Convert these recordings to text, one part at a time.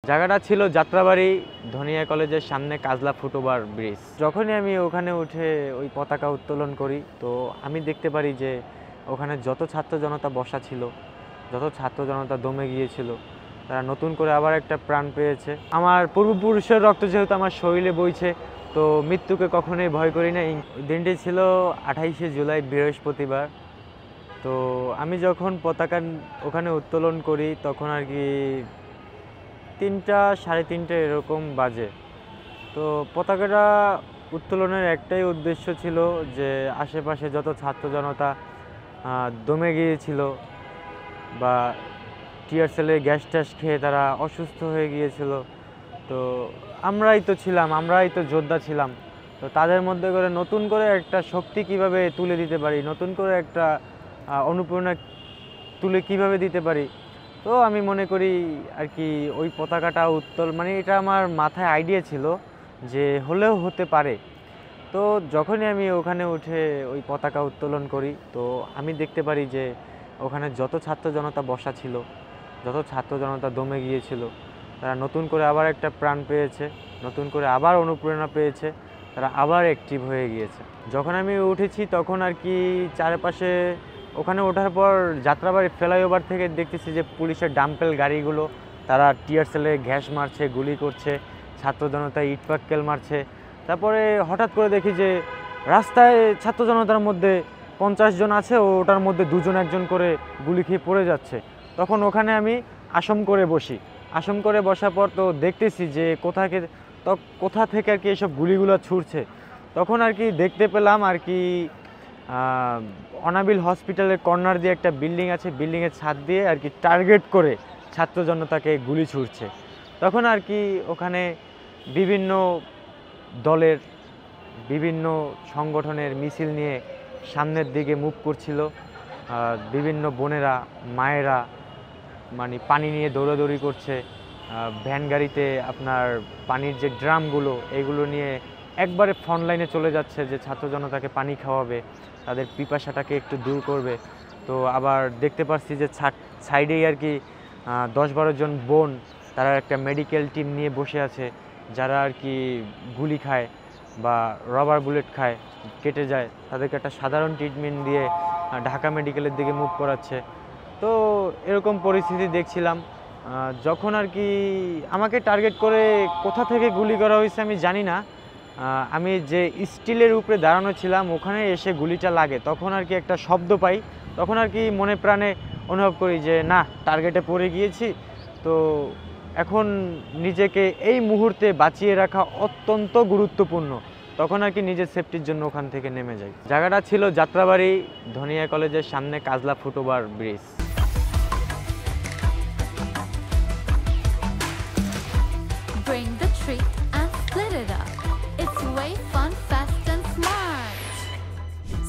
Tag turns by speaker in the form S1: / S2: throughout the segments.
S1: জায়গাটা ছিল যাত্রাবাড়ি ধনিয়া কলেজের সামনে কাজলা ফুটওভার ব্রিজ। যখনই আমি ওখানে উঠে ওই পতাকা উত্তোলন করি, তো আমি দেখতে পারি যে ওখানে যত ছাত্র জনতা বসা ছিল, যত ছাত্র জনতা দমে গিয়েছিল, তারা নতুন করে আবার একটা প্রাণ পেয়েছে। আমার পূর্বপুরুষের রক্ত যেহেতু আমার শরীরে বইছে, তো মৃত্যুকে কখনোই ভয় করি না। দিনটি ছিল 28শে জুলাই, বৃহস্পতিবার। তো আমি যখন পতাকা ওখানে উত্তোলন করি তখন আর কি 3টা সাড়ে 3টে এরকম বাজে। তো পতাকাটা উত্তোলনের একটাই উদ্দেশ্য ছিল যে আশেপাশে যত ছাত্র জনতা দমে গিয়েছিল বা টিয়ার সেলে গ্যাস ট্যাস খেয়ে তারা অসুস্থ হয়ে গিয়েছিল, তো আমরাই তো ছিলাম, আমরাই তো যোদ্ধা ছিলাম। তো তাদের মধ্যে করে নতুন করে একটা শক্তি কিভাবে তুলে দিতে পারি, নতুন করে একটা অনুপ্রেরণা তুলে কিভাবে দিতে পারি। তো আমি মনে করি আর কি ওই পতাকাটা মানে এটা আমার মাথায় আইডিয়া ছিল যে হলেও হতে পারে। তো যখনই আমি ওখানে উঠে ওই পতাকা উত্তোলন করি, তো আমি দেখতে পারি যে ওখানে যত ছাত্র জনতা বসা ছিল, যত ছাত্র জনতা দমে গিয়েছিল, তারা নতুন করে আবার একটা প্রাণ পেয়েছে, নতুন করে আবার অনুপ্রেরণা পেয়েছে, তারা আবার অ্যাক্টিভ হয়ে গিয়েছে। যখন আমি উঠেছি তখন আর কি চারপাশে, ওখানে ওঠার পর যাত্রাবাড়ি ফ্লাইওভার থেকে দেখতেছি যে পুলিশের ডাম্পেল গাড়িগুলো তারা টিয়ার সেলে গ্যাস মারছে, গুলি করছে, ছাত্র জনতা ইট পাটকেল মারছে। তারপরে হঠাৎ করে দেখি যে রাস্তায় ছাত্র জনতার মধ্যে 50 জন আছে, ও ওটার মধ্যে 2জন 1জন করে গুলি খেয়ে পড়ে যাচ্ছে। তখন ওখানে আমি আসন করে বসি। আসন করে বসার পর তো দেখতেছি যে কোথা থেকে আর কি এসব গুলিগুলো ছুটছে। তখন আর কি দেখতে পেলাম আর কি অনাবিল হসপিটালের কর্নার দিয়ে একটা বিল্ডিং আছে, বিল্ডিংয়ের ছাদ দিয়ে আর কি টার্গেট করে ছাত্র জনতাকে গুলি ছুটছে। তখন আর কি ওখানে বিভিন্ন দলের, বিভিন্ন সংগঠনের মিছিল নিয়ে সামনের দিকে মুভ করছিল। বিভিন্ন বোনেরা, মায়েরা মানে পানি নিয়ে দৌড়াদৌড়ি করছে। ভ্যান গাড়িতে আপনার পানির যে ড্রামগুলো, এগুলো নিয়ে একবারে ফ্রন্ট লাইনে চলে যাচ্ছে যে ছাত্র জনতাকে পানি খাওয়াবে, তাদের পিপাসাটাকে একটু দূর করবে। তো আবার দেখতে পাচ্ছি যে সাইডেই আর কি 10-12 জন বোন, তারা একটা মেডিকেল টিম নিয়ে বসে আছে, যারা আর কি গুলি খায় বা রবার বুলেট খায়, কেটে যায়, তাদেরকে একটা সাধারণ ট্রিটমেন্ট দিয়ে ঢাকা মেডিকেলের দিকে মুভ করাচ্ছে। তো এরকম পরিস্থিতি দেখছিলাম। যখন আর কি আমাকে টার্গেট করে কোথা থেকে গুলি করা হয়েছে আমি জানি না। আমি যে স্টিলের উপরে দাঁড়ানো ছিলাম ওখানে এসে গুলিটা লাগে, তখন আর কি একটা শব্দ পাই। তখন আর কি মনে প্রাণে অনুভব করি যে না, টার্গেটে পড়ে গিয়েছি। তো এখন নিজেকে এই মুহূর্তে বাঁচিয়ে রাখা অত্যন্ত গুরুত্বপূর্ণ। তখন আর কি নিজের সেফটির জন্য ওখান থেকে নেমে যাই। জায়গাটা ছিল যাত্রাবাড়ি ধনিয়া কলেজের সামনে কাজলা foot over bridge.
S2: Bring the treat and split it up. It's way fun, fast and smart.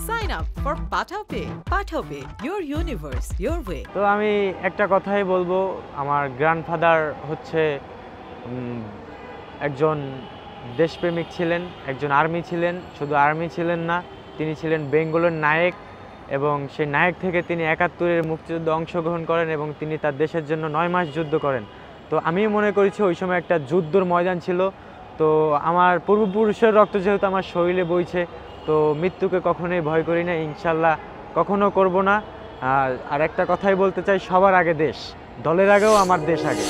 S3: Sign up for PathaPay. PathaPay, your universe, your way.
S1: তো আমি একটা কথাই বলবো, আমার গ্র্যান্ডফাদার হচ্ছে একজন দেশপ্রেমিক ছিলেন, একজন আর্মি ছিলেন। শুধু আর্মি ছিলেন না, তিনি ছিলেন বেঙ্গলের নায়ক, এবং সেই নায়ক থেকে তিনি 71-এর মুক্তিযুদ্ধে অংশগ্রহণ করেন এবং তিনি তার দেশের জন্য 9 মাস যুদ্ধ করেন। তো আমি মনে করেছি ওই সময় একটা যুদ্ধর ময়দান ছিল। তো আমার পূর্বপুরুষের রক্ত যেহেতু আমার শরীরে বইছে, তো মৃত্যুকে কখনোই ভয় করি না, ইনশাল্লাহ কখনো করব না। আর একটা কথাই বলতে চাই, সবার আগে দেশ, দলের আগেও আমার দেশ আগে।